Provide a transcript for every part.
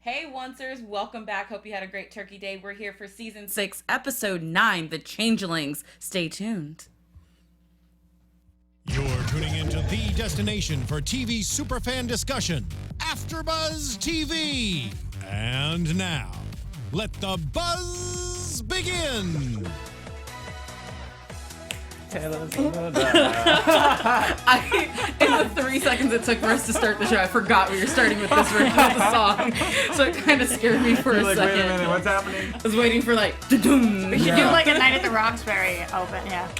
Hey, Oncers, welcome back. Hope you had a great Turkey Day. We're here for Season 6, Episode 9, The Changelings. Stay tuned. You're tuning into the destination for TV superfan discussion, AFTERBUZZ TV. And now, let the buzz begin. In the 3 seconds it took for us to start the show, I forgot we were starting with this version of the song. So it kind of scared me for a second. Wait a minute, what's happening? I was waiting for like, doo-doom. We should do like a Night at the Roxbury open, yeah.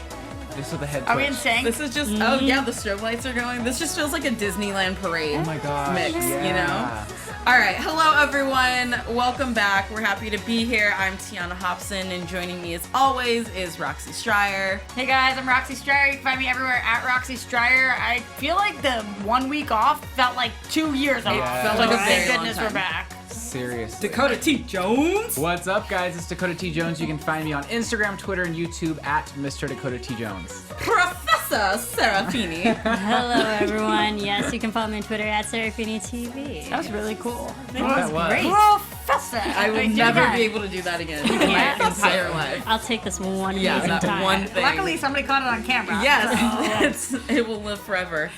Just with the head Are we in twitch. sync? This is just, oh yeah, the strobe lights are going. This just feels like a Disneyland parade. Oh my gosh. Mix, yeah. you know? All right, hello everyone. Welcome back. We're happy to be here. I'm Tiona Hobson, and joining me as always is Roxy Striar. Hey guys, I'm Roxy Striar. You can find me everywhere at Roxy Striar. I feel like the 1 week off felt like 2 years off. It felt like a very Thank long goodness time. we're back. Seriously. Dakota T Jones. What's up, guys? It's Dakota T Jones. You can find me on Instagram, Twitter, and YouTube at Mr. Dakota T Jones. Professor Serafini. Hello, everyone. Yes, you can follow me on Twitter at Serafini TV. That was really cool. That was. Great. Professor. I will Wait, do never that. be able to do that again in Yeah. my entire life. I'll take this one Yeah, amazing that time. one thing. Luckily, somebody caught it on camera. Yes, it will live forever.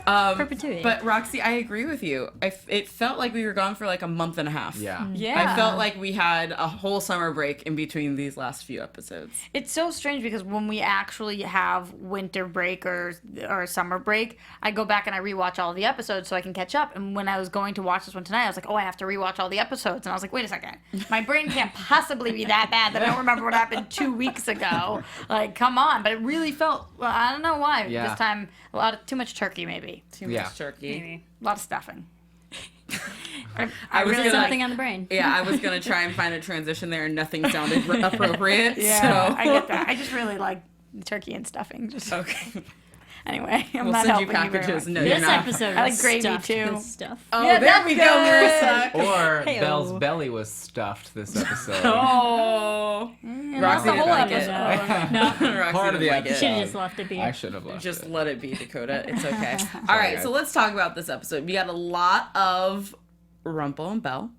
Perpetuity. But Roxy, I agree with you. It felt like we were gone for like a month and a half. Yeah. Yeah. I felt like we had a whole summer break in between these last few episodes. It's so strange because when we actually have winter break or summer break, I go back and I rewatch all of the episodes so I can catch up. And when I was going to watch this one tonight, I was like, oh, I have to rewatch all the episodes. And I was like, wait a second. My brain can't possibly be that bad that I don't remember what happened 2 weeks ago. Like, come on. But it really felt, well, I don't know why. Yeah. This time, too much turkey maybe. Too much turkey. Maybe. A lot of stuffing. I was really gonna, Something on the brain. Yeah, I was gonna try and find a transition there, and nothing sounded appropriate. Yeah, So I get that. I just really like turkey and stuffing. Just okay, anyway, I'm we'll not send you helping very packages. much. No, you're This not. episode I was like gravy, stuffed too. with stuff. Oh, Yeah, there we go, that's Marissa. Or Hey-o. Belle's belly was stuffed this episode. Oh, Not Roxy the didn't whole like it. episode. No, Roxy Part of didn't the like you it. should have just left it be. I should have left Just it. let it be, Dakota. It's okay. All right, guys. so let's talk about this episode. We got a lot of Rumple and Belle.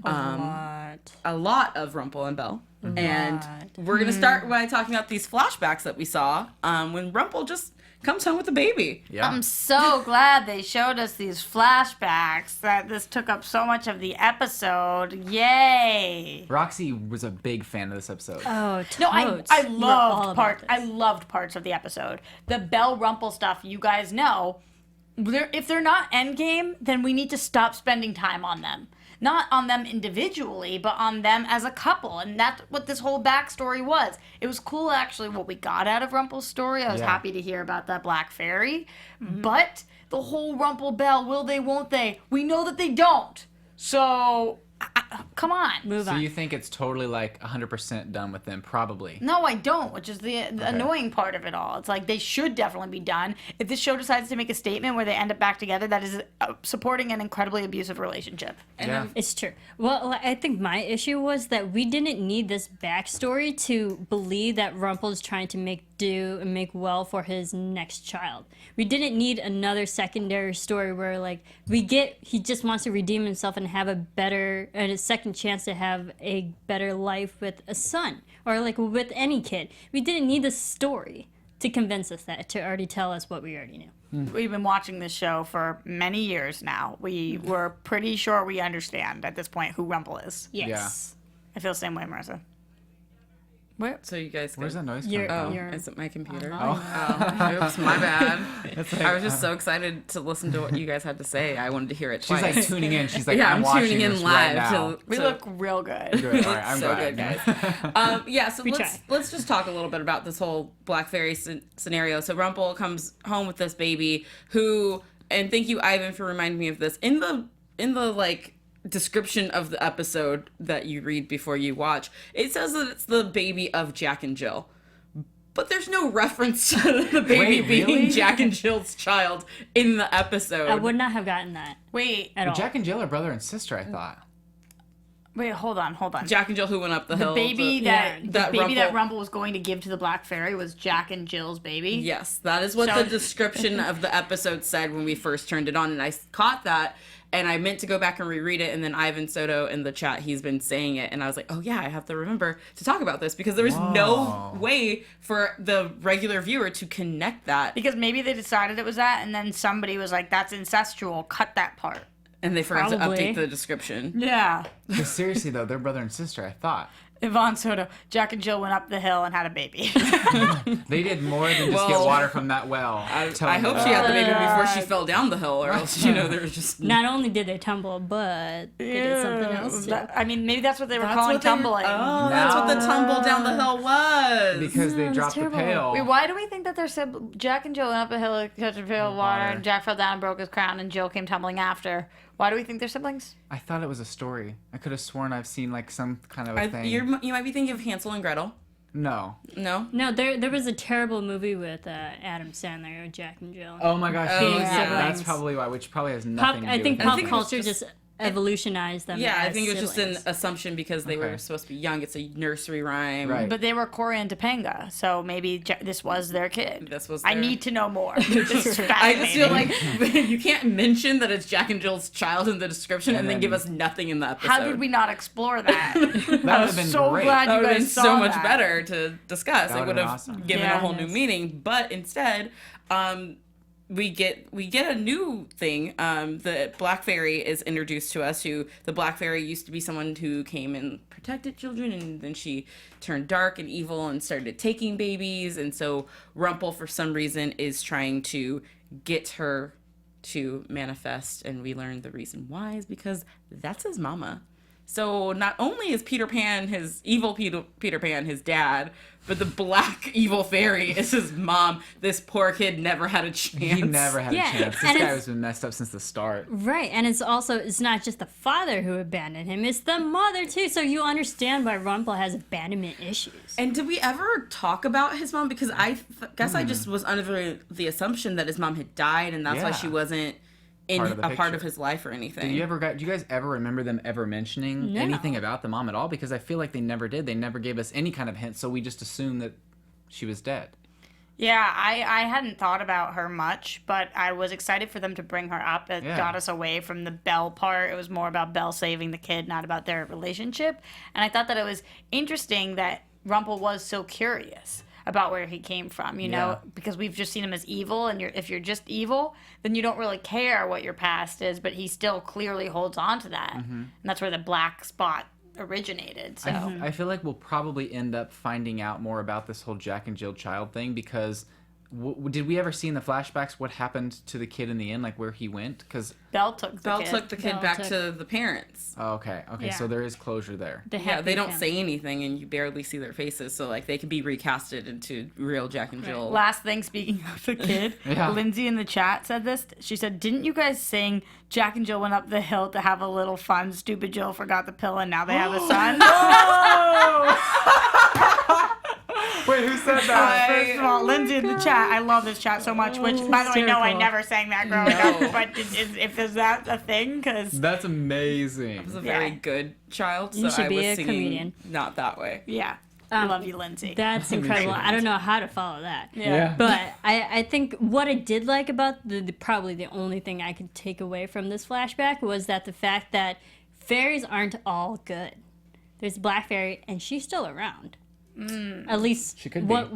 A lot of Rumple and Belle. And we're going to start by talking about these flashbacks that we saw when Rumple just comes home with a baby. Yeah. I'm so glad they showed us these flashbacks, that this took up so much of the episode. Yay! Roxy was a big fan of this episode. Oh, No, I totes. We're all loved about this. I loved parts of the episode. The Belle Rumple stuff, you guys know. If they're not endgame, then we need to stop spending time on them. Not on them individually, but on them as a couple. And that's what this whole backstory was. It was cool, actually, what we got out of Rumple's story. I was Yeah. happy to hear about that Black Fairy. But the whole Rumple Belle, will they, won't they? We know that they don't. So, come on. Move So on. you think it's totally like 100% done with them? Probably. No, I don't, which is the annoying part of it all. It's like they should definitely be done. If this show decides to make a statement where they end up back together, that is supporting an incredibly abusive relationship. Yeah. It's true. Well, I think my issue was that we didn't need this backstory to believe that Rumple's trying to make do and make well for his next child. We didn't need another secondary story where, like, he just wants to redeem himself and have a second chance to have a better life with a son, or like with any kid. We didn't need this story to convince us that, to already tell us what we already knew. We've been watching this show for many years now. We were pretty sure we understand at this point who Rumple is. Yes. I feel the same way, Marissa. So you guys Where's that noise You're- coming Oh, you're- is it my computer? Oh. Oops, my bad. It's like, I was just so excited to listen to what you guys had to say. I wanted to hear it She's twice. like tuning in. She's like, yeah, I'm I'm watching tuning in this live. right now. We look real good. Good. All right, I'm so glad. good, guys. Yeah, so We let's just talk a little bit about this whole Black Fairy scenario. So Rumple comes home with this baby who, and thank you, Ivan, for reminding me of this. In the like description of the episode that you read before you watch, it says that it's the baby of Jack and Jill. But there's no reference to the baby Wait, being really? Jack and Jill's child in the episode. I would not have gotten that Wait, at all. Jack and Jill are brother and sister, I thought. Wait, hold on. Jack and Jill who went up the hill. The baby that Rumple was going to give to the Black Fairy was Jack and Jill's baby. Yes, that is what the description of the episode said when we first turned it on, and I caught that, and I meant to go back and reread it, and then Ivan Soto in the chat, he's been saying it, and I was like, oh yeah, I have to remember to talk about this, because there was no way for the regular viewer to connect that. Because maybe they decided it was that, and then somebody was like, that's incestual, cut that part. And they forgot to update the description. Yeah. But seriously, though, they're brother and sister, I thought. Yvonne Soto, Jack and Jill went up the hill and had a baby. They did more than just get water from that well. I hope she had the baby before she fell down the hill, or else, there was just... Not only did they tumble, but they did something else, too. Maybe that's what they were calling tumbling. That's what the tumble down the hill was. Because they dropped the pail. Wait, why do we think that Jack and Jill went up a hill to catch a pail of water, and Jack fell down and broke his crown, and Jill came tumbling after? Why do we think they're siblings? I thought it was a story. I could have sworn I've seen some kind of a thing. You might be thinking of Hansel and Gretel. No. No? No, there was a terrible movie with Adam Sandler, Jack and Jill. Oh my gosh. Yeah. That's probably why, which probably has nothing to do I think with pop it. culture just evolutionized them. Yeah, I as think it was siblings. just an assumption because they were supposed to be young. It's a nursery rhyme. Right. But they were Cora and Topanga, so maybe this was their kid. I need to know more. This is fascinating. I just feel like you can't mention that it's Jack and Jill's child in the description and then give us nothing in the episode. How did we not explore that? That would have been so great. glad That you would have guys been saw so much that. better to discuss. That It would would've have been awesome. given Yeah. a whole new meaning. But instead, we get a new thing. The Black Fairy is introduced to us. The Black Fairy used to be someone who came and protected children, and then she turned dark and evil and started taking babies. And so Rumple, for some reason, is trying to get her to manifest, and we learn the reason why is because that's his mama. So not only is Peter Pan, his evil Peter Pan, his dad, but the black evil fairy is his mom. This poor kid never had a chance. He never had a chance. This and guy has been messed up since the start. Right, and it's not just the father who abandoned him, it's the mother too, so you understand why Rumple has abandonment issues. And did we ever talk about his mom? Because I guess I just was under the assumption that his mom had died, and that's why she wasn't in part of his life or anything. Do you guys ever remember them ever mentioning anything about the mom at all? Because I feel like they never did. They never gave us any kind of hint, so we just assumed that she was dead. Yeah, I hadn't thought about her much, but I was excited for them to bring her up. It got us away from the Belle part. It was more about Belle saving the kid, not about their relationship. And I thought that it was interesting that Rumple was so curious about where he came from, you know, because we've just seen him as evil, and if you're just evil, then you don't really care what your past is, but he still clearly holds on to that. And that's where the black spot originated. So I feel like we'll probably end up finding out more about this whole Jack and Jill child thing, because did we ever see in the flashbacks what happened to the kid in the end, like where he went? Because Belle took the kid back to the parents. Oh, okay, Yeah. so there is closure there. They don't say anything, and you barely see their faces, so like they could be recasted into real Jack and Jill. Last thing, speaking of the kid, Lindsay in the chat said this. She said, "Didn't you guys sing Jack and Jill went up the hill to have a little fun? Stupid Jill forgot the pill, and now they have a son." Wait, who said that? First of all, Lindsay in the chat, I love this chat so much. Which, by the way, no, I never sang that growing up. But is that a thing? Because That's amazing. I was a very good child, so You should I be was a singing comedian. not that way. yeah, I love you, Lindsay. That's incredible. I don't know how to follow that. Yeah. But I think what I did like about probably the only thing I could take away from this flashback was that the fact that fairies aren't all good. There's a black fairy, and she's still around. At least She could what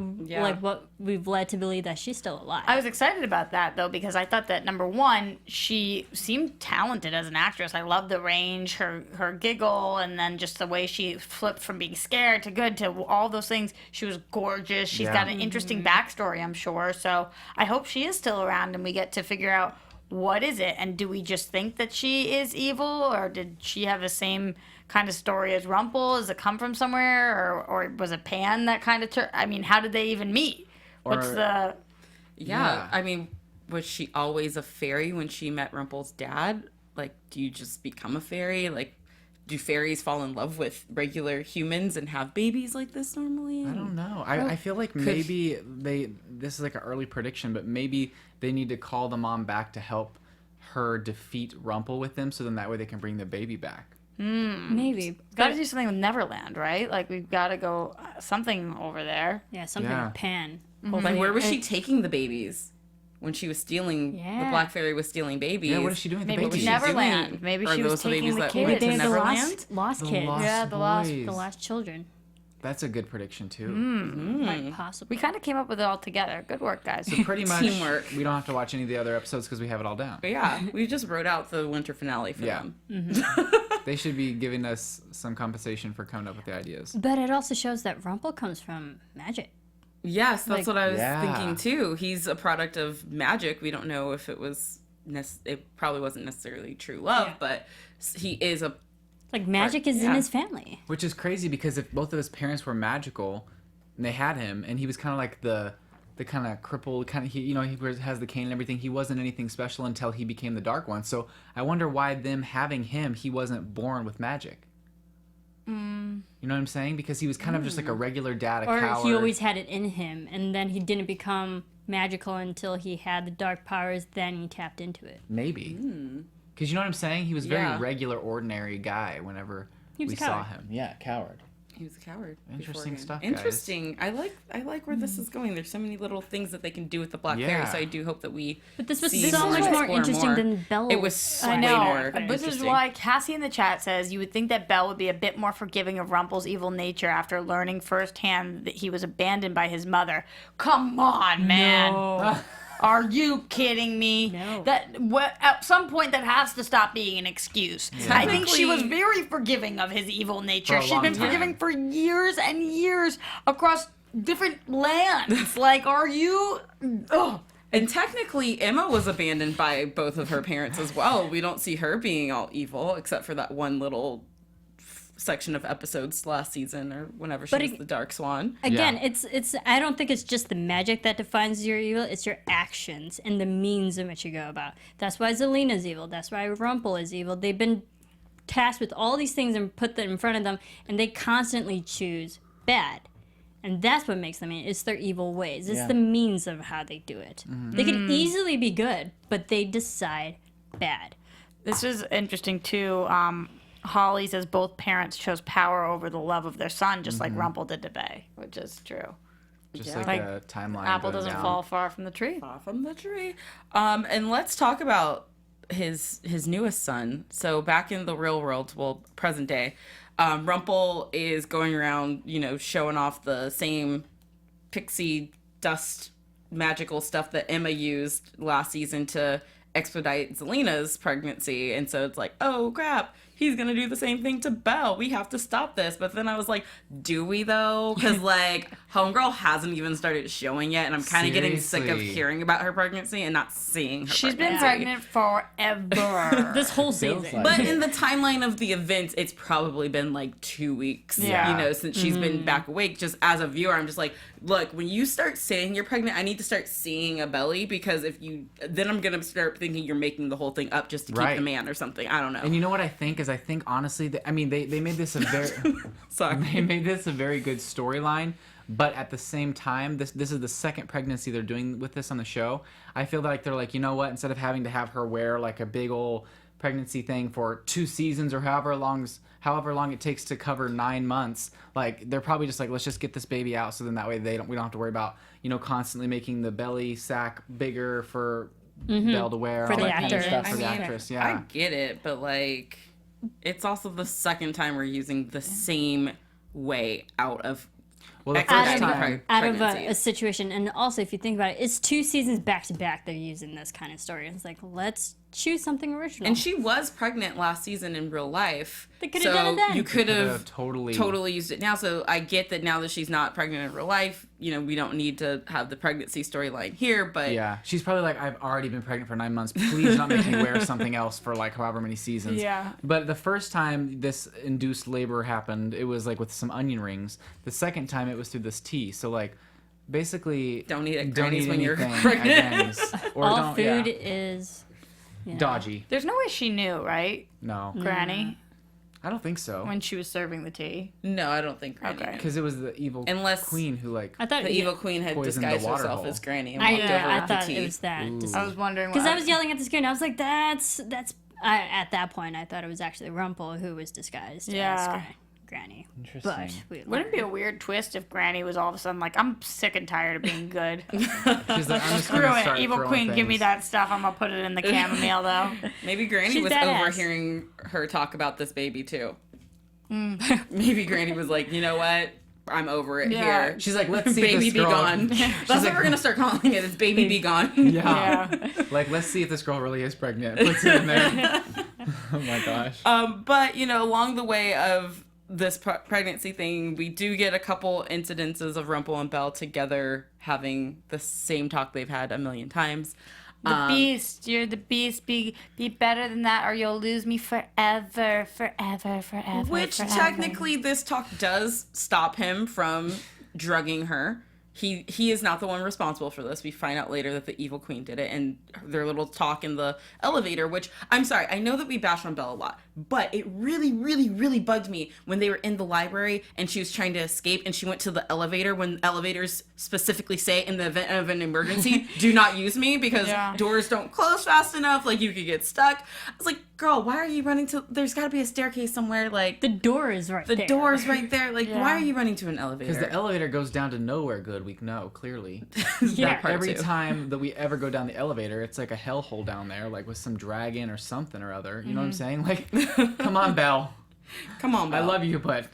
we've led to believe that she's still alive. I was excited about that, though, because I thought that, number one, she seemed talented as an actress. I loved the range, her giggle, and then just the way she flipped from being scared to good to all those things. She was gorgeous. She's got an interesting backstory, I'm sure. So I hope she is still around, and we get to figure out what is it, and do we just think that she is evil, or did she have the same kind of story as Rumple? Does it come from somewhere, or was it Pan that kind of I mean, how did they even meet? What's the... Yeah, I mean, was she always a fairy when she met Rumple's dad? Like, do you just become a fairy? Like, do fairies fall in love with regular humans and have babies like this normally? I don't know. I feel like maybe this is like an early prediction, but maybe they need to call the mom back to help her defeat Rumple with them, so then that way they can bring the baby back. Maybe. Got to do something with Neverland, right? Like we've got to go something over there. Yeah, something Yeah. with Pan. But where was she taking the babies when she was stealing? The Yeah. Black Fairy was stealing babies. Yeah, what is she doing with Maybe the babies? Neverland. Maybe Are she was those the taking babies the that kids. went to They're the Neverland? lost kids. Yeah, the lost- boys. The lost children. That's a good prediction too. Might possibly. We kind of came up with it all together. Good work, guys. So pretty much, Teamwork. we don't have to watch any of the other episodes because we have it all down. But yeah, we just wrote out the winter finale for Yeah. them. They should be giving us some compensation for coming up with the ideas. But it also shows that Rumple comes from magic. Yes, that's what I was Yeah. thinking too. He's a product of magic. We don't know if it was. It probably wasn't necessarily true love, but he is a. Like magic is in yeah. his family. Which is crazy because if both of his parents were magical, and they had him, and he was kind of like the kind of crippled kind of he has the cane and everything. He wasn't anything special until he became the Dark One. So I wonder why them having him, he wasn't born with magic. You know what I'm saying? Because he was kind of just like a regular dad, a Or coward. he always had it in him, and then he didn't become magical until he had the dark powers, then he tapped into it. Maybe. Because you know what I'm saying? He was a very Yeah. regular, ordinary guy whenever He was we a saw coward. him. Yeah, coward. He was a coward. Interesting beforehand. stuff, guys. Interesting. I like where this is going. There's so many little things that they can do with the Black Fairy. Yeah. So I do hope that we. But this was see so more much and more explore interesting more. than Belle. It was so I way know. more This is interesting. why Cassie in the chat says you would think that Belle would be a bit more forgiving of Rumple's evil nature after learning firsthand that he was abandoned by his mother. Come on, man. Are you kidding me? No. At some point that has to stop being an excuse. I think she was Technically- very forgiving of his evil nature. For a She's long been time. forgiving for years and years across different lands. Like, are you? Ugh. And technically, Emma was abandoned by both of her parents as well. We don't see her being all evil, except for that one little section of episodes last season or whenever she But was it- the Dark Swan. Again, Yeah. it's I don't think it's just the magic that defines your evil, it's your actions and the means in which you go about. That's why Zelena's evil, that's why Rumple is evil. They've been tasked with all these things and put them in front of them, and they constantly choose bad. And that's what makes them it's their evil ways. It's the means of how they do it. They could easily be good, but they decide bad. This is interesting too. Holly says both parents chose power over the love of their son, just like Rumple did to Bay, which is true. Just Yeah. like a timeline. Apple going doesn't down. fall far from the tree. Off from the tree. And let's talk about his newest son. So back in the real world, well, present day, Rumple is going around, showing off the same pixie dust magical stuff that Emma used last season to expedite Zelena's pregnancy. And so it's like, oh crap, he's gonna do the same thing to Belle. We have to stop this. But then I was like, do we though? Because like Homegirl hasn't even started showing yet, and I'm kind of getting sick of Seriously. hearing about her pregnancy and not seeing her. She's been pregnancy. pregnant forever. This whole Feels season. like- But in the timeline of the events, it's probably been like 2 weeks, Yeah. since she's been back awake. Just as a viewer, I'm just like, look, when you start saying you're pregnant, I need to start seeing a belly, because then I'm going to start thinking you're making the whole thing up just to keep Right. the man or something. I don't know. And you know what I think is, I think honestly, they made this a very, Sorry. they made this a very good storyline. But at the same time, this is the second pregnancy they're doing with this on the show. I feel like they're like, you know what? Instead of having to have her wear like a big old pregnancy thing for 2 seasons or however long it takes to cover 9 months, like they're probably just like, let's just get this baby out, so then that way we don't have to worry about constantly making the belly sack bigger for Belle to wear, For all the that kind of actor. stuff I for the mean, actress. I Yeah, get it, but like, it's also the second time we're using the same way out of well, the expediting first time. out of a pregnancies. situation. And also, if you think about it, it's 2 seasons back to back they're using this kind of story. It's like, let's choose something original. And she was pregnant last season in real life. They coulda done it then. You could have Could've totally- totally used it now. So I get that now that she's not pregnant in real life, we don't need to have the pregnancy storyline here. But Yeah, she's probably like, I've already been pregnant for 9 months. Please don't make me wear something else for like however many seasons. Yeah. But the first time this induced labor happened, it was like with some onion rings. The second time it was through this tea. So like, basically, Don't eat at Granny's when you're anything at pregnant. Granny's. Or all don't, food yeah. is Dodgy. There's no way she knew, right, No, Granny, I don't think so. when she was serving the tea? no, I don't think Granny Okay. knew. Because it was the evil Unless- queen who like. I thought The evil queen had Poisoned the disguised water herself hole. as Granny and I, walked over I with the thought tea. it was that. Ooh. I was wondering. Because I was yelling at the screen. I was like, that's At that point, I thought it was actually Rumple who was disguised as Granny. Interesting. But Wouldn't it be a weird twist if Granny was all of a sudden like, I'm sick and tired of being good. She's like, I'm just Screw gonna it, start evil throwing queen, give me things. that stuff. I'm gonna put it in the chamomile though. Maybe Granny She's was badass. overhearing her talk about this baby too. Maybe Granny was like, you know what? I'm over it Yeah. here. She's like, let's see if Baby this be girl. gone. That's what we're gonna start calling it. It's baby be gone. Yeah. Like, let's see if this girl really is pregnant. Puts it in there. Oh my gosh. But along the way of this pregnancy thing, we do get a couple incidences of Rumple and Belle together having the same talk they've had a million times. The beast, you're the beast. Be better than that, or you'll lose me forever. Which forever. technically this talk does stop him from drugging her. He is not the one responsible for this. We find out later that the evil queen did it, and their little talk in the elevator, which, I'm sorry, I know that we bash on Belle a lot, but it really, really, really bugged me when they were in the library and she was trying to escape and she went to the elevator when elevators specifically say, in the event of an emergency, do not use me because doors don't close fast enough, like you could get stuck. I was like, girl, why are you running to, there's gotta be a staircase somewhere, like. the door is right there. The door's right there. Like, why are you running to an elevator? Because the elevator goes down to nowhere good, we know, clearly. That part Every too. time that we ever go down the elevator, it's like a hellhole down there, like with some dragon or something or other. You know what I'm saying? Like, come on, Belle. Come on, Belle. I love you, but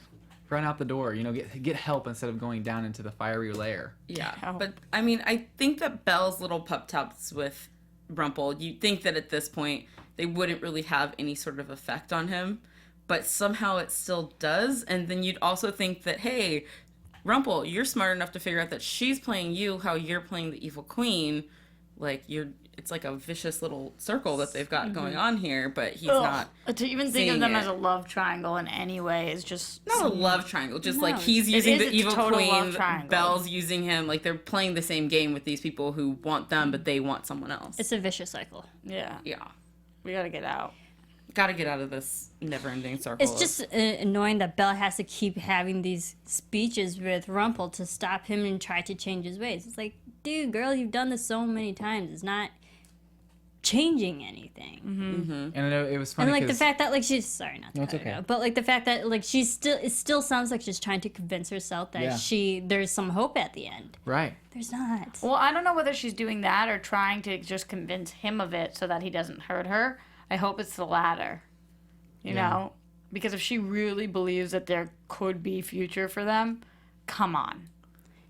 run out the door. Get help instead of going down into the fiery lair. Yeah, but I mean, I think that Belle's little pup taps with Rumple, you think that at this point they wouldn't really have any sort of effect on him, but somehow it still does. And then you'd also think that, hey, Rumple, you're smart enough to figure out that she's playing you how you're playing the evil queen. Like, it's like a vicious little circle that they've got going on here, but he's not. To even think seeing of them it. as a love triangle in any way is just Not a love triangle, just like he's using is the a evil total love queen, triangle. Belle's using him, like they're playing the same game with these people who want them, but they want someone else. It's a vicious cycle. yeah. Yeah. We gotta get out. Gotta get out of this never-ending circle. It's just annoying that Belle has to keep having these speeches with Rumple to stop him and try to change his ways. It's like, dude, girl, you've done this so many times. It's not changing anything. And I know it was funny And like the 'cause- fact that like she's sorry not to it's cut her okay. out, but like the fact that like she's still, it still sounds like she's trying to convince herself that there's some hope at the end. Right. There's not. Well, I don't know whether she's doing that or trying to just convince him of it so that he doesn't hurt her. I hope it's the latter. You know? Because if she really believes that there could be future for them, come on.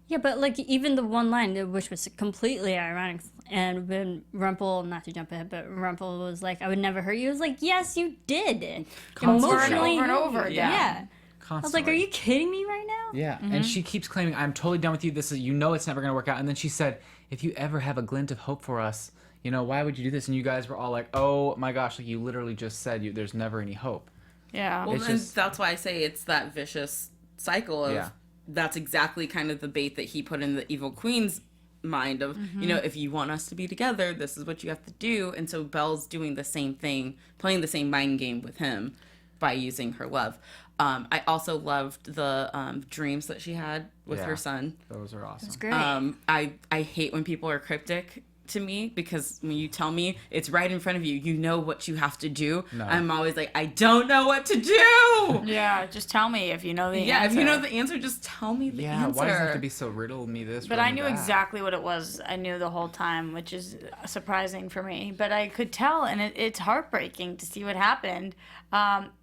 Yeah, but like even the one line, which was completely ironic, and when Rumple, not to jump ahead, but Rumple was like, "I would never hurt you." I was like, "Yes, you did." Over and over and over. Yeah. Constantly. I was like, "Are you kidding me right now?" Yeah, and she keeps claiming, I'm totally done with you. This is, it's never going to work out. And then she said, if you ever have a glint of hope for us, why would you do this? And you guys were all like, oh my gosh, like you literally just said there's never any hope. Yeah. well, it's then just- that's why I say it's that vicious cycle of that's exactly kind of the bait that he put in the evil queen's mind of, if you want us to be together, this is what you have to do. And so Belle's doing the same thing, playing the same mind game with him by using her love. I also loved the dreams that she had with her son. Those are awesome. It's great. I hate when people are cryptic to me, because when you tell me it's right in front of you, you know what you have to do. No. I'm always like, I don't know what to do. Yeah, just tell me if you know the answer. Yeah, if you know the answer, just tell me the answer. Why does it have to be so riddle me this? But riddle I me knew that? exactly what it was. I knew the whole time, which is surprising for me. But I could tell, and it's heartbreaking to see what happened,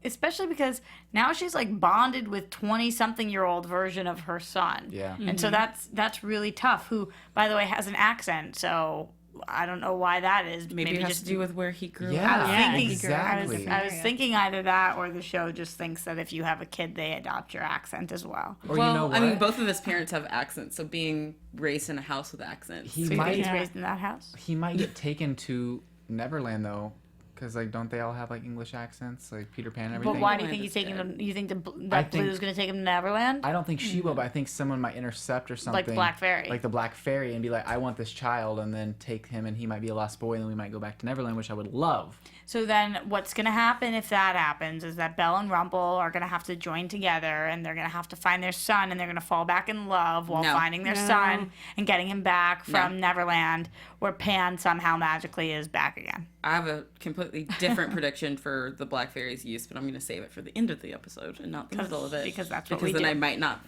especially because now she's like bonded with 20-something-year-old version of her son. Yeah. And so that's really tough. Who, by the way, has an accent. So I don't know why that is. Maybe it has to do with where he grew Yeah, up. thinking- exactly. I was thinking either that or the show just thinks that if you have a kid, they adopt your accent as well. Or Well, you know what? I mean, both of his parents have accents, so being raised in a house with accents. He So you might think he's raised in that house? he might get taken to Neverland though, because like don't they all have like English accents, like Peter Pan and everything? But why do you think Neverland he's is taking dead. them? You think I that think- Blue's going to take him to Neverland? I don't think she will, but I think someone might intercept or something. the Black Fairy. Like the Black Fairy, and be like, I want this child, and then take him, and he might be a lost boy, and then we might go back to Neverland, which I would love. So then what's going to happen if that happens is that Belle and Rumple are going to have to join together, and they're going to have to find their son, and they're going to fall back in love while No. finding their No. son and getting him back from No. Neverland, where Pan somehow magically is back again. I have a complete completely different prediction for the Black Fairy's use, but I'm going to save it for the end of the episode and not the middle of it. Because that's what because we then do. I might not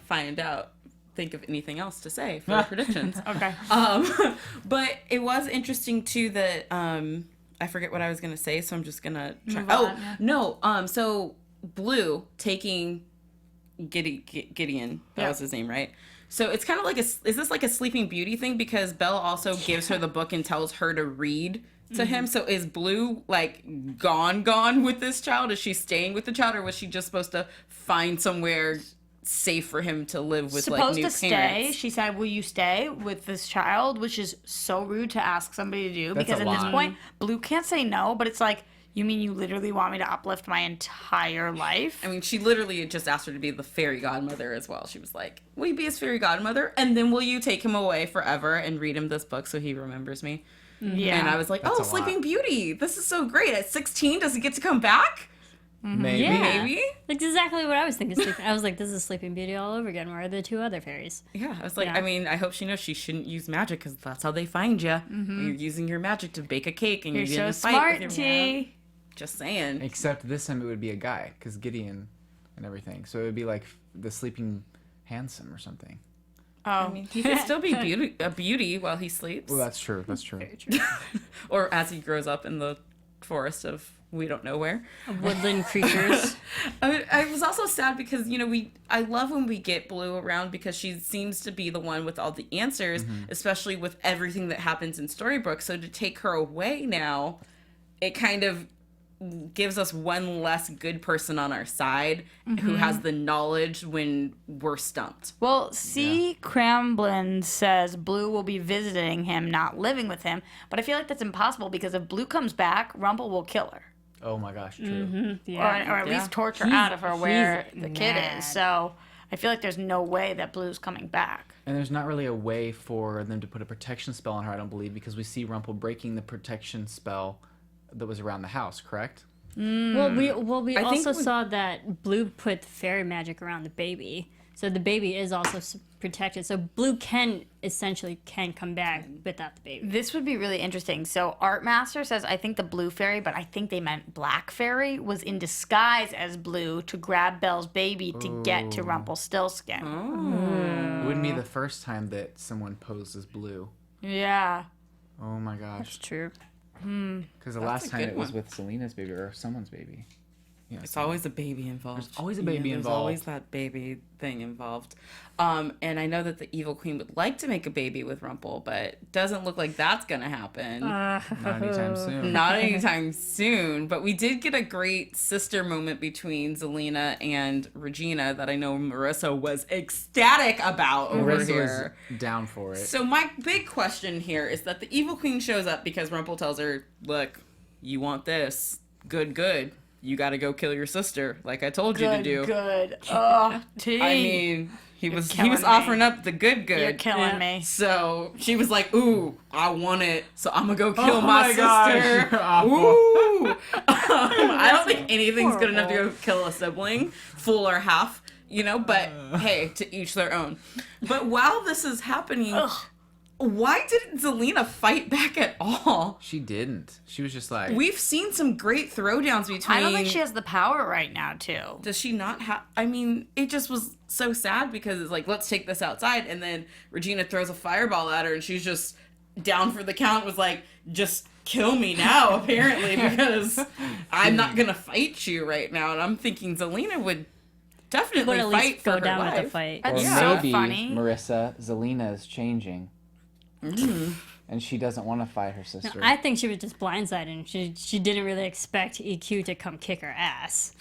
think of anything else to say for the predictions. Okay. But it was interesting too that I forget what I was gonna say, so I'm just gonna try. So Blue taking Gideon, that was his name, right? So it's kind of like is this like a Sleeping Beauty thing, because Belle also gives her the book and tells her to read to him. So is Blue like gone with this child? Is she staying with the child, or was she just supposed to find somewhere safe for him to live with like new Supposed to parents? stay. She said, "Will you stay with this child?" Which is so rude to ask somebody to do, That's because a at this lot. point, Blue can't say no. But it's like, you mean you literally want me to uplift my entire life? I mean, she literally just asked her to be the fairy godmother as well. She was like, will you be his fairy godmother? And then will you take him away forever and read him this book so he remembers me? Yeah. And I was like, That's a lot. Sleeping Beauty. This is so great. At 16, does he get to come back? Maybe. Yeah. Maybe. That's exactly what I was thinking. I was like, this is Sleeping Beauty all over again. Where are the two other fairies? Yeah, I was like, Yeah. I mean, I hope she knows she shouldn't use magic, because that's how they find you. You're using your magic to bake a cake and You're you're so getting a fight smart, with your T. Just saying. Except this time it would be a guy, because Gideon and everything. So it would be like the sleeping handsome or something. I mean, he could still be a beauty while he sleeps. Well, that's true. That's true. Or as he grows up in the forest of we don't know where. Woodland creatures. I was also sad because, I love when we get Blue around, because she seems to be the one with all the answers, especially with everything that happens in Storybrooke. So to take her away now, it kind of gives us one less good person on our side who has the knowledge when we're stumped. Well, C. Cramblin says Blue will be visiting him, not living with him. But I feel like that's impossible, because if Blue comes back, Rumple will kill her. Oh my gosh, true. Or at least torture out of her where the kid mad. is. So I feel like there's no way that Blue's coming back. And there's not really a way for them to put a protection spell on her, I don't believe, because we see Rumple breaking the protection spell that was around the house, correct? Well, we I think also when- saw that Blue put fairy magic around the baby, so the baby is also protected. So Blue can come back without the baby. This would be really interesting. So Artmaster says, I think the Blue Fairy, but I think they meant Black Fairy, was in disguise as Blue to grab Belle's baby to get to Rumpelstiltskin. It wouldn't be the first time that someone posed as Blue. Yeah. Oh my That's gosh. true. Because the last a time good it was one. with Selena's baby or someone's baby. Yeah, It's always a baby involved. There's always a baby There's involved. always that baby thing involved. And I know that the Evil Queen would like to make a baby with Rumple, but it doesn't look like that's going to happen. not anytime soon. Not anytime soon. But we did get a great sister moment between Zelena and Regina that I know Marisa was ecstatic about over Marissa here. was down for it. So my big question here is that the Evil Queen shows up because Rumple tells her, look, you want this. Good. You got to go kill your sister, like I told you to do. Good. Oh, T. I mean, he was killing me. offering up the good. You're killing me. So she was like, ooh, I want it, so I'm gonna go kill Oh my my gosh, sister. you're awful. Ooh. I don't think anything's good enough to go kill a sibling, full or half, but hey, to each their own. But while this is happening, why didn't Zelena fight back at all? She didn't. She was just like, We've seen some great throwdowns between... I don't think she has the power right now, too. Does she not have... I mean, it just was so sad because it's like, let's take this outside. And then Regina throws a fireball at her and she's just down for the count, was like, just kill me now, apparently, because I'm not going to fight you right now. And I'm thinking Zelena would definitely Would at fight least for go her down life. with the fight. That's or so maybe, funny. Marissa, Zelena is changing. And she doesn't want to fight her sister. I think she was just blindsided, and she didn't really expect EQ to come kick her ass.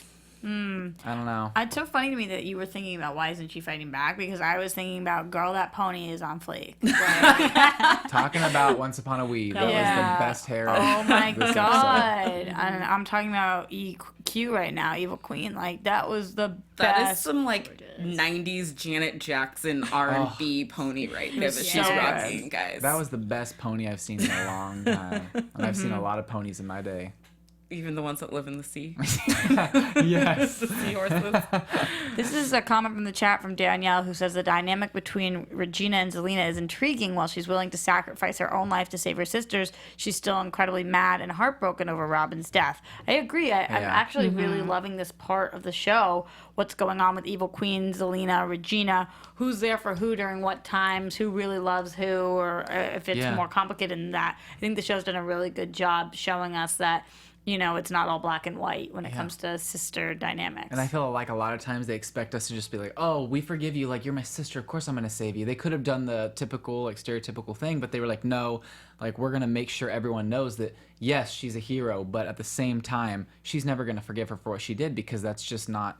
I don't know. It's so funny to me that you were thinking about why isn't she fighting back, because I was thinking about, girl, that pony is on fleek. Like, Talking about Once Upon a Weave. That was Yeah. the best hair. oh my this episode. god. And I'm talking about EQ right now, Evil Queen. Like, that was the That best. is some like 90s Janet Jackson R&B pony right there that she's so rocking, good. guys. That was the best pony I've seen in a long time. And I've seen a lot of ponies in my day. Even the ones that live in the sea. Yes. The seahorses. This is a comment from the chat from Danielle, who says the dynamic between Regina and Zelena is intriguing. While she's willing to sacrifice her own life to save her sisters, she's still incredibly mad and heartbroken over Robin's death. I agree. I'm actually really loving this part of the show. What's going on with Evil Queen, Zelena, Regina, who's there for who during what times, who really loves who, or if it's more complicated than that. I think the show's done a really good job showing us that, you know, it's not all black and white when it comes to sister dynamics. And I feel like a lot of times they expect us to just be like, oh, we forgive you. Like, you're my sister. Of course I'm going to save you. They could have done the typical, like, stereotypical thing, but they were like, no, like, we're going to make sure everyone knows that, yes, she's a hero, but at the same time, she's never going to forgive her for what she did because that's just not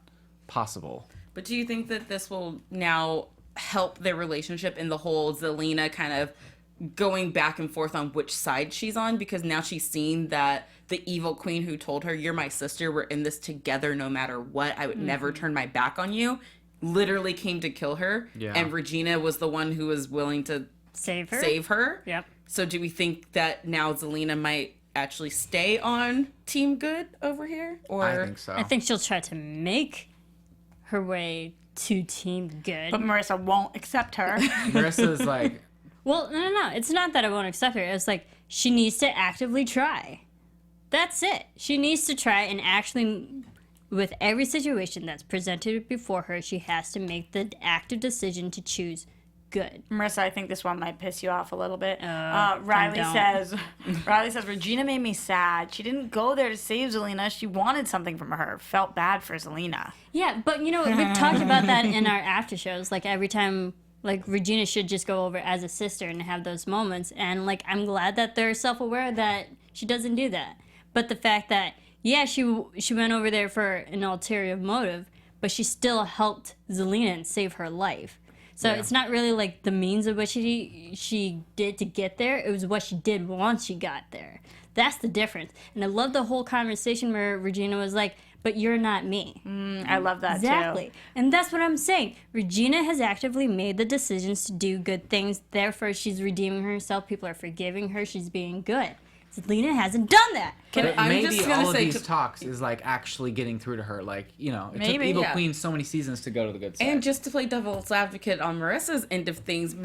possible. But do you think that this will now help their relationship in the whole Zelena kind of going back and forth on which side she's on? Because now she's seen that the evil queen who told her, you're my sister, we're in this together no matter what, I would never turn my back on you, literally came to kill her. Yeah. And Regina was the one who was willing to Save her. save her. Yep. So do we think that now Zelena might actually stay on Team Good over here? Or I think so. I think she'll try to make her way to Team Good. But Marisa won't accept her. Marissa's like, Well, no. It's not that I won't accept her. It's like she needs to actively try. That's it. She needs to try and actually, with every situation that's presented before her, she has to make the active decision to choose good. Marisa, I think this one might piss you off a little bit. I Riley don't. says, Regina made me sad. She didn't go there to save Zelena. She wanted something from her. Felt bad for Zelena. Yeah, but you know, we've talked about that in our after shows. Like every time, like Regina should just go over as a sister and have those moments. And like, I'm glad that they're self-aware that she doesn't do that. But the fact that, yeah, she went over there for an ulterior motive, but she still helped Zelena and save her life. So it's not really like the means of what she did to get there. It was what she did once she got there. That's the difference. And I love the whole conversation where Regina was like, but you're not me. I love that Exactly. too. And that's what I'm saying. Regina has actively made the decisions to do good things. Therefore, she's redeeming herself. People are forgiving her. She's being good. Zelena hasn't done that. but I'm maybe just gonna all of say these to- talks is like actually getting through to her. Like, you know, it took Maybe, Evil yeah. Queen so many seasons to go to the good side. And just to play devil's advocate on Marissa's end of things,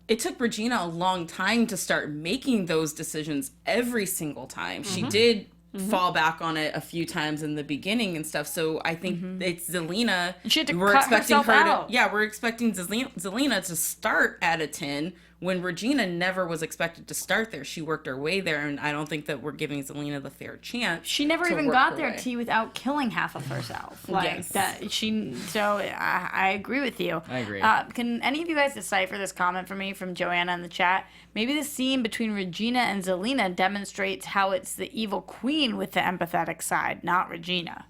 it took Regina a long time to start making those decisions every single time. She did fall back on it a few times in the beginning and stuff. So I think it's Zelena. She had to we're cut expecting herself her out. to, yeah, we're expecting Zelena to start at a 10 when Regina never was expected to start there. She worked her way there, and I don't think that we're giving Zelena the fair chance. She never to even work got her there, way. T, without killing half of herself. Like Yes. that. So I agree with you. I agree. Can any of you guys decipher this comment for me from Joanna in the chat? Maybe the scene between Regina and Zelena demonstrates how it's the evil queen with the empathetic side, not Regina.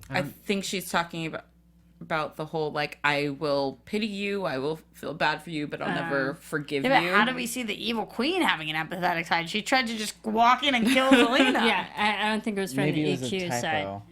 I think she's talking about the whole, like, I will pity you, I will feel bad for you, but I'll never forgive Yeah, but you. how do we see the evil queen having an empathetic side? She tried to just walk in and kill Zelena. Yeah, I don't think it was from maybe the it was a EQ side. typo.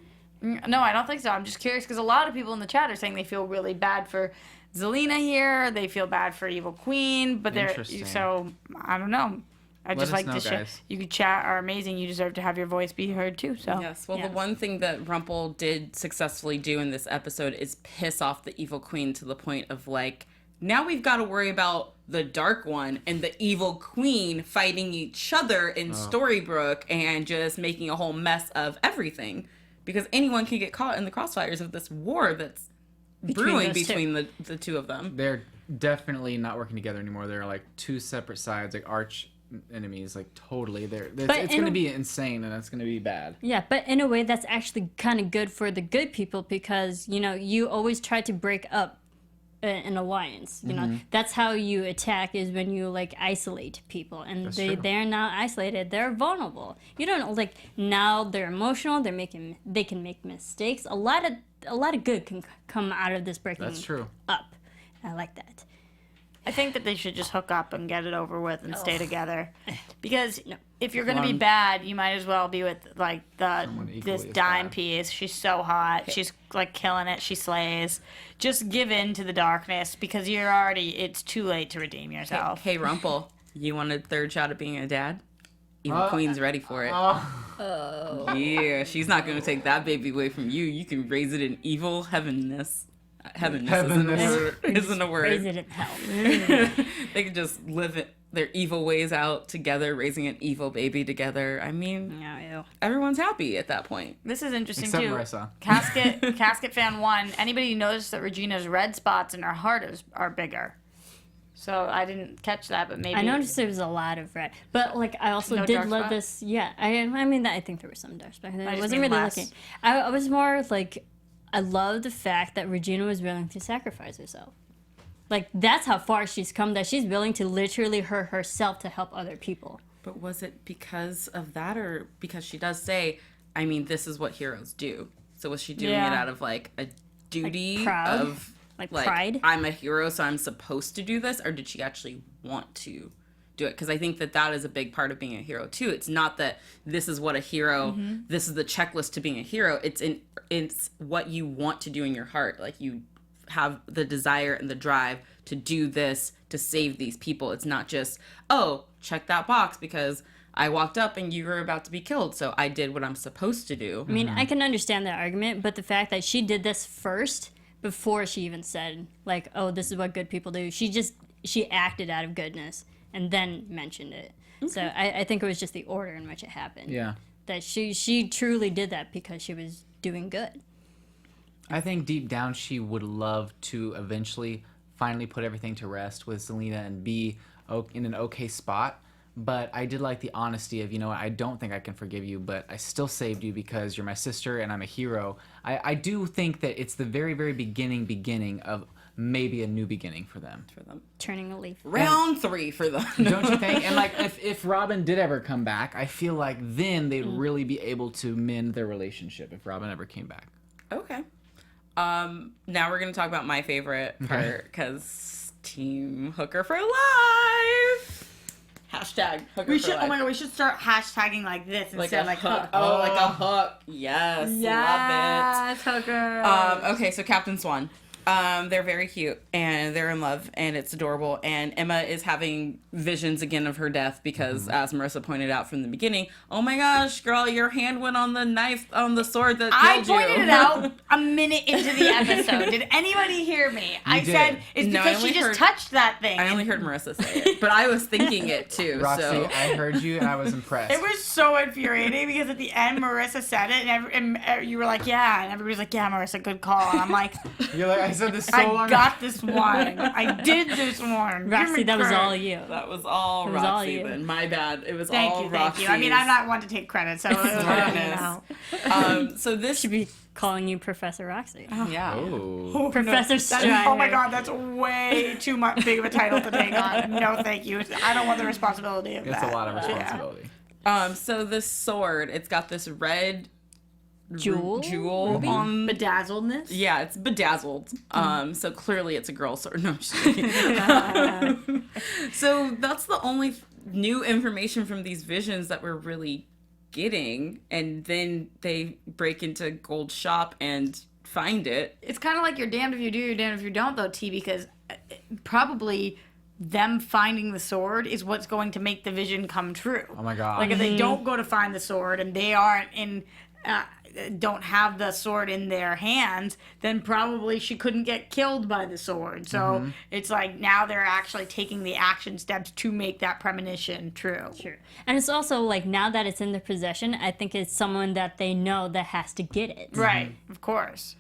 No, I don't think so. I'm just curious because a lot of people in the chat are saying they feel really bad for Zelena here. They feel bad for Evil Queen, but they're Interesting. so I don't know. I Let just us like know, to share. guys. You could chat are amazing. You deserve to have your voice be heard too. So Yes, well, Yes. the one thing that Rumple did successfully do in this episode is piss off the evil queen to the point of, like, now we've got to worry about the Dark One and the evil queen fighting each other in Storybrooke and just making a whole mess of everything. Because anyone can get caught in the crossfires of this war that's brewing those two. between the two of them. They're definitely not working together anymore. They're like two separate sides, like arch enemies, like totally. It's But it's in going to a- be insane and it's going to be bad. Yeah, but in a way that's actually kind of good for the good people because, you know, you always try to break up an alliance. You know, that's how you attack is when you, like, isolate people. And true. they're now isolated. They're vulnerable. You don't know, like, now they're emotional. They can make mistakes. A lot of good can come out of this breaking That's true. up. I like that. I think that they should just hook up and get it over with and stay together. Because No. if you're gonna be One- bad, you might as well be with like Someone this equally as dime bad. piece. She's so hot. She's like killing it. She slays. Just give in to the darkness because it's too late to redeem yourself. Hey, Rumple, you wanted third shot at being a dad? Evil Queen's ready for it. Yeah, she's not going to take that baby away from you. You can raise it in evil heavenness. Heavenness isn't a word. Raise it in hell. They can just live their evil ways out together, raising an evil baby together. I mean, everyone's happy at that point. This is interesting Except too. Marisa. Casket fan 1. Anybody notice that Regina's red spots in her heart are bigger? So I didn't catch that, but maybe I noticed there was a lot of red, but like I also No did dark love spot? this. Yeah, I mean I think there was some dark spots. I just wasn't mean really less. looking. I was more like, I love the fact that Regina was willing to sacrifice herself. Like that's how far she's come. That she's willing to literally hurt herself to help other people. But was it because of that, or because she does say, I mean, this is what heroes do? So was she doing it out of like a duty proud? of Like pride? I'm a hero, so I'm supposed to do this, or did she actually want to do it? Because I think that is a big part of being a hero too. It's not that this is what a hero, this is the checklist to being a hero. It's what you want to do in your heart. Like you have the desire and the drive to do this to save these people. It's not just, oh, check that box because I walked up and you were about to be killed, so I did what I'm supposed to do. I mean, I can understand that argument, but the fact that she did this first before she even said like, oh, this is what good people do. She acted out of goodness and then mentioned it. So I think it was just the order in which it happened. Yeah. That she truly did that because she was doing good. I think deep down she would love to eventually finally put everything to rest with Zelena and be in an okay spot. But I did like the honesty of, you know what, I don't think I can forgive you, but I still saved you because you're my sister and I'm a hero. I do think that it's the very, very beginning of maybe a new beginning for them. Turning a leaf. Round 3 for them. Don't you think? And like if Robin did ever come back, I feel like then they'd really be able to mend their relationship if Robin ever came back. Okay. Now we're gonna talk about my favorite part, because Team Hooker for Life. Hashtag Hooker for Life. Oh my god, we should start hashtagging like this instead of like hook. Oh, like a hook. Yes, love Yes, Hooker. it. Okay, so Captain Swan. They're very cute and they're in love and it's adorable, and Emma is having visions again of her death because, as Marissa pointed out from the beginning, oh my gosh, girl, your hand went on the knife, on the sword that killed you. I pointed it out a minute into the episode. Did anybody hear me? I did. said it's No, I because only she just heard- touched that thing. I only heard Marissa say it, but I was thinking it too. Roxy, So I heard you and I was impressed. It was so infuriating because at the end Marissa said it and you were like, yeah, and everybody's like, yeah, Marissa, good call. And I'm like, You're like, I said this so I long got this one. I did this one. Give Roxy, me that was credit. all you. that was all was all Roxy you. then. My bad. It was Thank all you, Roxy. thank you. I mean, I'm not one to take credit, so So this Should be calling you Professor Roxy. yeah. Oh. Professor Striar. Oh my god, that's way too much big of a title to take on. No, thank you. I don't want the responsibility of It's that. a lot of responsibility. So this sword, it's got this red Jewel? jewel on. Bedazzledness. Yeah, it's bedazzled. So clearly it's a girl sword. No, I'm just kidding. So that's the only new information from these visions that we're really getting, and then they break into Gold's shop and find it. It's kind of like you're damned if you do, you're damned if you don't, though, T, because probably them finding the sword is what's going to make the vision come true. Oh my god. Like if they don't go to find the sword and they aren't don't have the sword in their hands, then probably she couldn't get killed by the sword. So it's like now they're actually taking the action steps to make that premonition true. Sure. And it's also like now that it's in their possession, I think it's someone that they know that has to get it. Right, of course.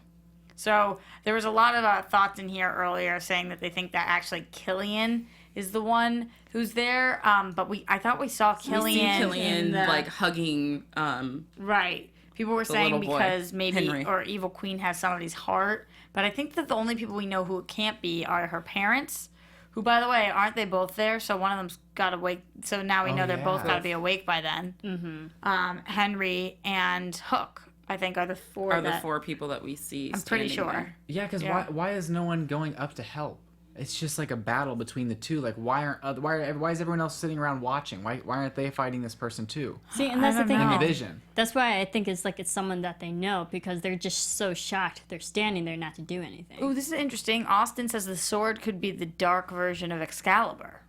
So there was a lot of thoughts in here earlier saying that they think that actually Killian is the one who's there. But I thought we saw Killian. Killian like hugging. Right. People were the saying little boy, because maybe Henry. or Evil Queen has somebody's heart, but I think that the only people we know who it can't be are her parents, who, by the way, aren't they both there? So one of them's got to wake. So now we know they're both got to be awake by then. Mm-hmm. Henry and Hook, I think, are the four. Are the 4 people that we see? I'm pretty standing sure. there. Yeah, because why is no one going up to help? It's just like a battle between the two. Like why is everyone else sitting around watching? Why aren't they fighting this person too? See, and that's the thing. In the I- vision. That's why I think it's like it's someone that they know because they're just so shocked they're standing there not to do anything. Ooh, this is interesting. Austin says the sword could be the dark version of Excalibur.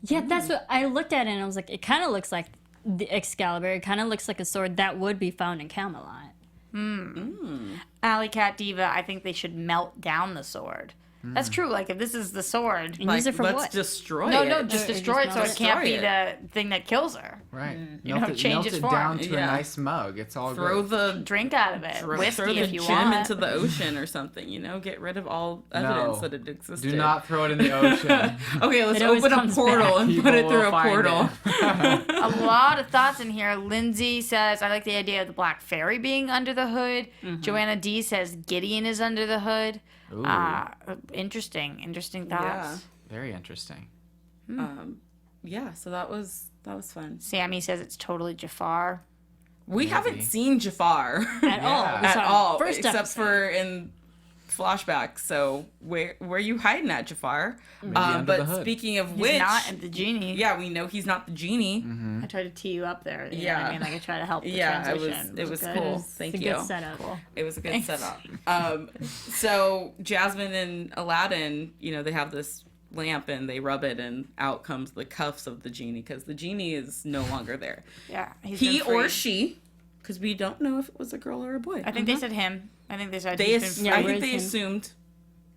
Yeah, that's what I looked at it and I was like, it kind of looks like the Excalibur. It kind of looks like a sword that would be found in Camelot. Alley Cat Diva, I think they should melt down the sword. That's true. Like, if this is the sword, And use it for let's what? destroy it. no, just Or destroy it just so it melt can't be it. the thing that kills her. Right. You know, change melt its it form. down to a Yeah. nice mug. It's all Throw good. the Drink out of it. throw Whiskey the if you gem want. into the ocean or something. Get rid of all evidence that it existed. Do not throw it in the ocean. Okay, let's It always open a comes portal back. and People put it will through a find portal. A lot of thoughts in here. Lindsay says, I like the idea of the Black Fairy being under the hood. Joanna D says Gideon is under the hood. Ooh. Interesting thoughts. Yeah. Very interesting. Yeah, so that was fun. Sammy says it's totally Jafar. We Maybe. haven't seen Jafar At all. We at saw all, first except episode. for in Flashback. So where are you hiding at, Jafar? under But the hood. speaking of He's which, not the genie. yeah, we know he's not the genie. I tried to tee you up there. You know Yeah. what I mean, like I try to help the Yeah, transition. it was good. cool. It's Thank a you. good setup. It was a good Thanks. setup. So Jasmine and Aladdin, they have this lamp and they rub it and out comes the cuffs of the genie because the genie is no longer there. Yeah, he's He been or freed. she, because we don't know if it was a girl or a boy. I think they said him. I think they said They he's been Yeah, I freed. where think is they him? assumed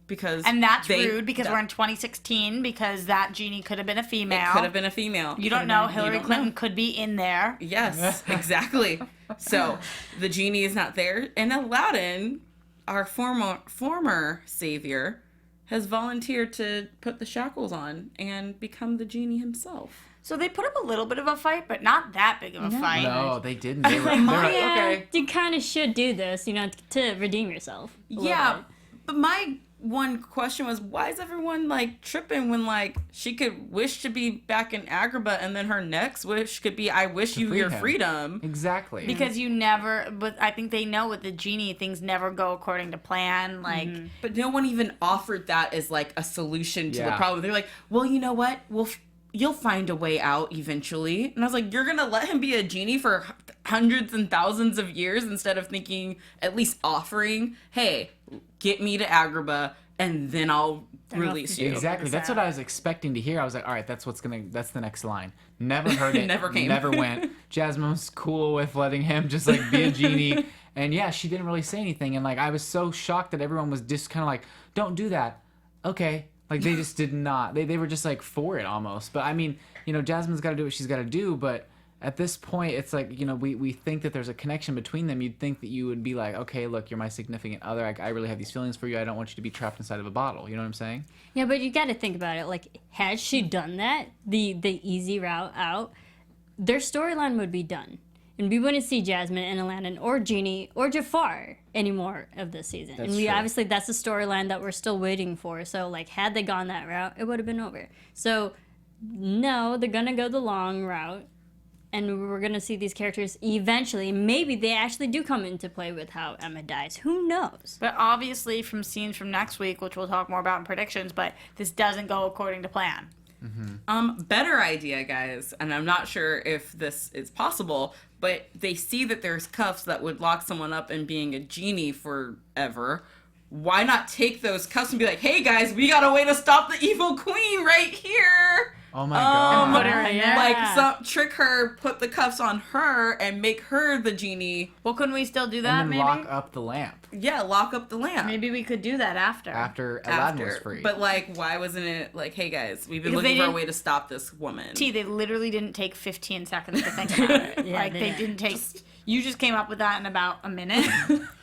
because And that's they- rude because we're in 2016 because that genie could have been a female. It could have been a female. You don't know. You Hillary don't Clinton know. could be in there. Yes, exactly. So the genie is not there, and Aladdin, our former savior, has volunteered to put the shackles on and become the genie himself. So they put up a little bit of a fight, but not that big of a fight. No, they didn't. They were like, Yeah, okay. you kind of should do this, to redeem yourself. a little Yeah, bit. but my one question was, why is everyone tripping when she could wish to be back in Agrabah and then her next wish could be, I wish you free your him. freedom. Exactly. Because you never, but I think they know with the genie, things never go according to plan. Like, But no one even offered that as a solution to the Yeah. problem. They're like, well, you know what? You'll find a way out eventually. And I was like, you're going to let him be a genie for hundreds and thousands of years instead of thinking, at least offering, hey, get me to Agrabah and then I'll release you. Exactly. That's what I was expecting to hear. I was like, all right, that's the next line. Never heard it. Never came. Never went. Jasmine was cool with letting him just be a genie. And yeah, she didn't really say anything. And I was so shocked that everyone was just kind of like, don't do that. Okay. They just did not. They were just for it almost. But I mean, Jasmine's got to do what she's got to do. But at this point, it's we think that there's a connection between them. You'd think that you would be like, okay, look, you're my significant other. I really have these feelings for you. I don't want you to be trapped inside of a bottle. You know what I'm saying? Yeah, but you got to think about it. Had she done that, the easy route out, their storyline would be done. And we wouldn't see Jasmine and Aladdin or Genie or Jafar anymore of this season. That's and we true. obviously, that's a storyline that we're still waiting for. So, had they gone that route, it would have been over. So, no, they're going to go the long route. And we're going to see these characters eventually. Maybe they actually do come into play with how Emma dies. Who knows? but obviously from scenes from next week, which we'll talk more about in predictions, but this doesn't go according to plan. Better idea, guys, and I'm not sure if this is possible, but they see that there's cuffs that would lock someone up in being a genie forever. Why not take those cuffs and be like, hey guys, we got a way to stop the evil queen right here? Oh my God. Put her in there. Trick her, put the cuffs on her, and make her the genie. Well, couldn't we still do that, And then maybe? lock up the lamp Yeah, lock up the lamp. Maybe we could do that after. after Aladdin was After. free. But why wasn't it hey guys, we've been Because looking they for a didn't- way to stop this woman. They literally didn't take 15 seconds to think about it. Yeah, they they didn't take. You just came up with that in about a minute.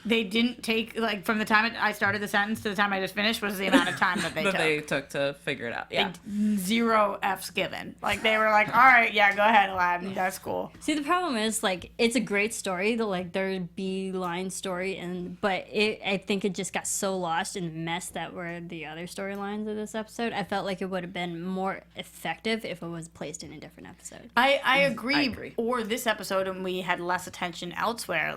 They didn't take from the time I started the sentence to the time I just finished was the amount of time that they that took. they took to figure it out. Yeah. Zero F's given. They were like, all right, yeah, go ahead, Aladdin. That's cool. See, the problem is, it's a great story, their B-line story, but I think it just got so lost in the mess that were the other storylines of this episode. I felt like it would have been more effective if it was placed in a different episode. I agree. agree. Or this episode, and we had less attention elsewhere.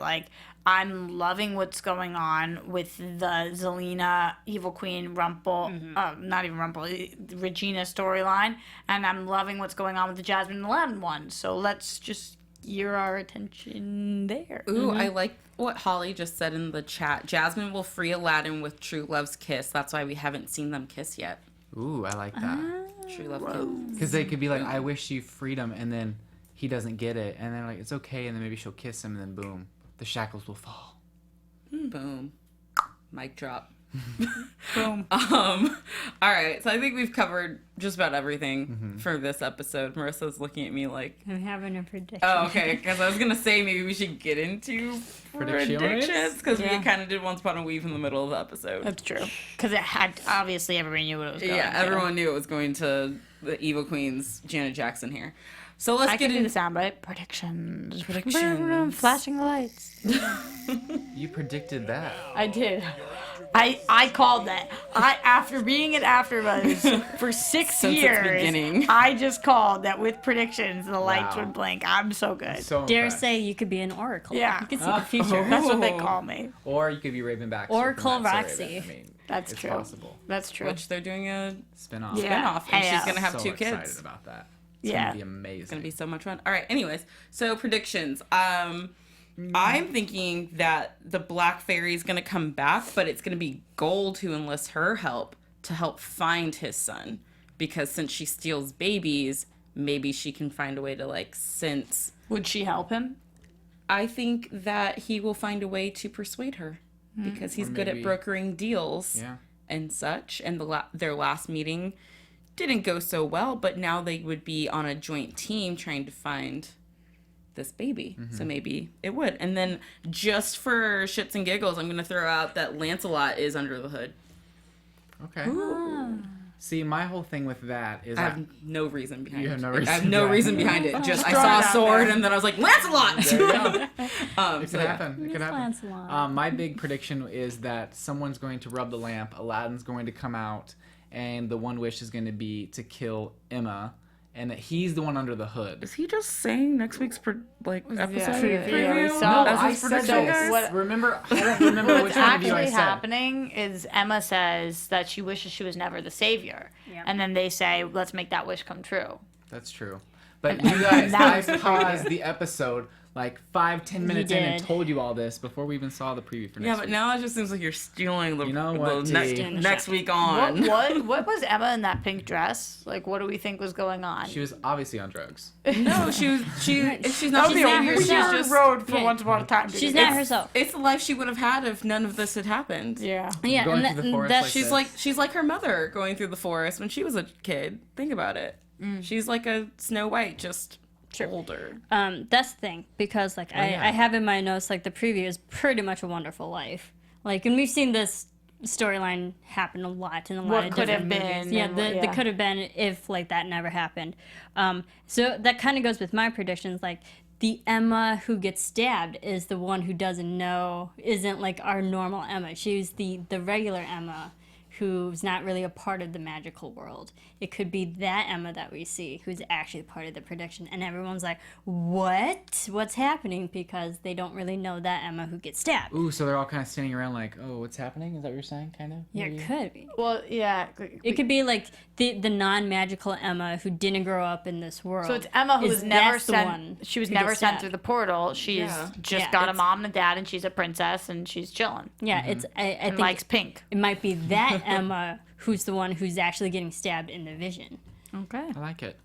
I'm loving what's going on with the Zelena, Evil Queen, Rumple, not even Rumple, Regina storyline, and I'm loving what's going on with the Jasmine and Aladdin one. So let's just gear our attention there. Ooh, I like what Holly just said in the chat. Jasmine will free Aladdin with True Love's kiss. That's why we haven't seen them kiss yet. Ooh, I like that. True Love kiss. Because they could be like, I wish you freedom, and then he doesn't get it, and they're like, it's okay, and then maybe she'll kiss him, and then boom, the shackles will fall. Boom. Mic drop. Boom. All right, so I think we've covered just about everything for this episode. Marissa's looking at me like, I'm having a prediction. oh, okay, because I was gonna say maybe we should get into predictions because we kind of did Once Upon a Weave in the middle of the episode. That's true. Because it had, obviously, everybody knew what it was going to. Everyone knew it was going to the Evil Queen's Janet Jackson here. So let's I get can do into the soundbite. Predictions. Predictions. Flashing the lights. You predicted that. I did. I called that. After being at AFTERBUZZ for 6 Since its years, beginning. I just called that with predictions the lights Wow. would blink. I'm so good. So Dare impressed. say you could be an oracle. Yeah. You can see the future. That's what they call me. Or you could be Ravenback. Oracle Roxy. I mean, That's it's true. possible. That's true. which they're doing a Spin-off. Yeah. spinoff, and she's Hell. gonna have so 2 excited kids. about that. It's Yeah. gonna be amazing. It's gonna be so much fun. All right. Anyways, so predictions. I'm thinking that the Black Fairy is gonna come back, but it's gonna be Gold who enlists her help to help find his son, because since she steals babies, maybe she can find a way to like sense. Would she help him? I think that he will find a way to persuade her because he's good at maybe- brokering deals Yeah. and such. And their last meeting didn't go so well, but now they would be on a joint team trying to find this baby. So maybe it would. And then just for shits and giggles, I'm going to throw out that Lancelot is under the hood. Okay. See, my whole thing with that is I have no reason behind You it. have no I reason have no behind reason it. behind it. Just I Throw saw it a out sword there. and then I was like, Lancelot! There you go. It So could yeah. happen. It Miss could happen. Lancelot. My big prediction is that someone's going to rub the lamp, Aladdin's going to come out, and the one wish is going to be to kill Emma, and that he's the one under the hood. Is he just saying next week's episode preview. So- No, That's I his said prediction. this. What- Remember, I don't remember What's which one of you I actually said. happening is Emma says that she wishes she was never the savior. Yeah. And then they say, let's make that wish come true. That's true. But you guys, I paused the episode like 5-10 minutes in and did. told you all this before we even saw the preview for next Yeah, but week. now it just seems like you're stealing the, You know what, the T? next week on. What was Emma in that pink dress? Like, what do we think was going on? She was obviously on drugs. No, she's not She's the not savior. herself. She's just road for Yeah. once upon a time. dude. She's not herself. It's the life she would have had if none of this had happened. Yeah. Yeah, Going and through the forest that's like this. She's like her mother going through the forest when she was a kid. Think about it. She's like a Snow White, just older. that's the thing, because like yeah. I have in my notes like the preview is pretty much A Wonderful Life, like, and we've seen this storyline happen a lot in a lot What of could have different movies. been Yeah, and the what- yeah. could have been if like that never happened. So that kind of goes with my predictions. Like the Emma who gets stabbed is the one who doesn't know, isn't like our normal Emma. She's the regular Emma who's not really a part of the magical world. It could be that Emma that we see who's actually part of the prediction, and everyone's like, what? What's happening? Because they don't really know that Emma who gets stabbed. Ooh, so they're all kind of standing around like, oh, what's happening? Is that what you're saying, kind of? Yeah, it could be. Well, yeah. It could be like the non-magical Emma who didn't grow up in this world. So it's Emma who Is was never that's the sent. one She was who never gets sent stabbed. through the portal. She's Yeah. just Yeah, got a it's- mom and a dad, and she's a princess, and she's chilling Yeah, it's I and think likes pink. it might be that Emma who's the one who's actually getting stabbed in the vision. Okay. I like it.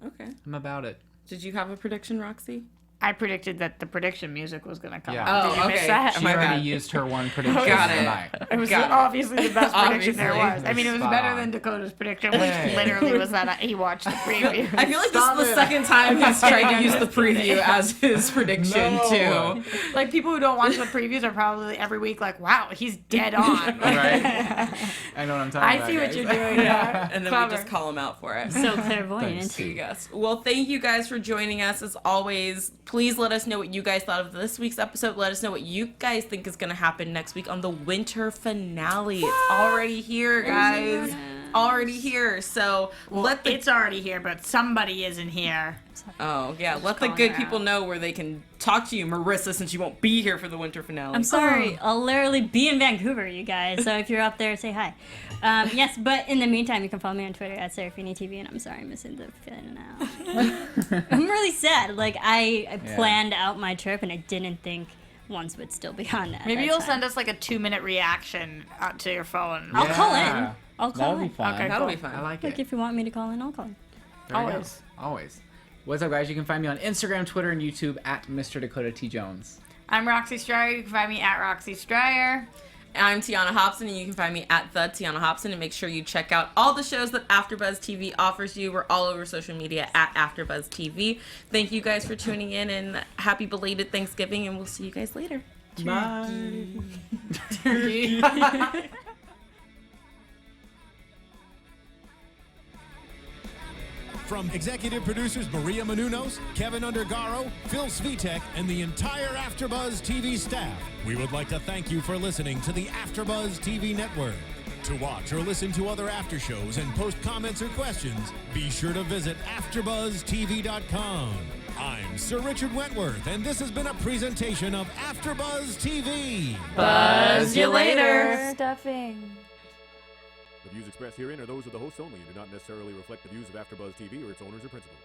Okay. I'm about it. Did you have a prediction, Roxy? I predicted that the prediction music was going to come Yeah. out. Oh, Did you miss okay. that? She my already bad. used her one prediction Got it. tonight. It was Got it. obviously the best prediction there Obviously. was. I mean, it was Spot better on. than Dakota's prediction, which Hey. literally was that he watched the preview. I feel like Stop this is the it. second time he's tried to use the preview as his prediction No. too. Like, people who don't watch the previews are probably every week like, wow, he's dead on. Right? I know what I'm talking I about. see what guys. you're doing there. And then Clever. we just call him out for it. So clairvoyant. Yes. Well, thank you guys for joining us as always. Please let us know what you guys thought of this week's episode. Let us know what you guys think is going to happen next week on the winter finale. It's already here, guys. Already here. So let the It's already here, but somebody isn't here. let the calling good her people out. know where they can talk to you, Marissa, since you won't be here for the winter finale. I'm sorry, I'll literally be in Vancouver, you guys. So if you're up there, say hi. Yes, but in the meantime, you can follow me on Twitter at Serafini TV, and I'm sorry I'm missing the finale. I'm really sad. Like I planned out my trip, and I didn't think Once would still be on that. Maybe you'll send us like a 2-minute reaction to your phone. I'll call in. Yeah. I'll call That'll be in. fun. Okay, That'll cool. be fun. I like Like it. if you want me to call in, I'll call in. There you go. Always. Always. What's up, guys? You can find me on Instagram, Twitter, and YouTube at Mr. Dakota T Jones. I'm Roxy Striar. You can find me at Roxy Striar. I'm Tiona Hobson, and you can find me at the Tiona Hobson. And make sure you check out all the shows that AfterBuzz TV offers you. We're all over social media at AfterBuzz TV. Thank you guys for tuning in, and happy belated Thanksgiving, and we'll see you guys later. Bye. From executive producers Maria Menounos, Kevin Undergaro, Phil Svitek, and the entire AfterBuzz TV staff, we would like to thank you for listening to the AfterBuzz TV network. To watch or listen to other after shows and post comments or questions, be sure to visit AfterBuzzTV.com. I'm Sir Richard Wentworth, and this has been a presentation of AfterBuzz TV. Buzz you later. Stuffing. The views expressed herein are those of the hosts only and do not necessarily reflect the views of AfterBuzz TV or its owners or principals.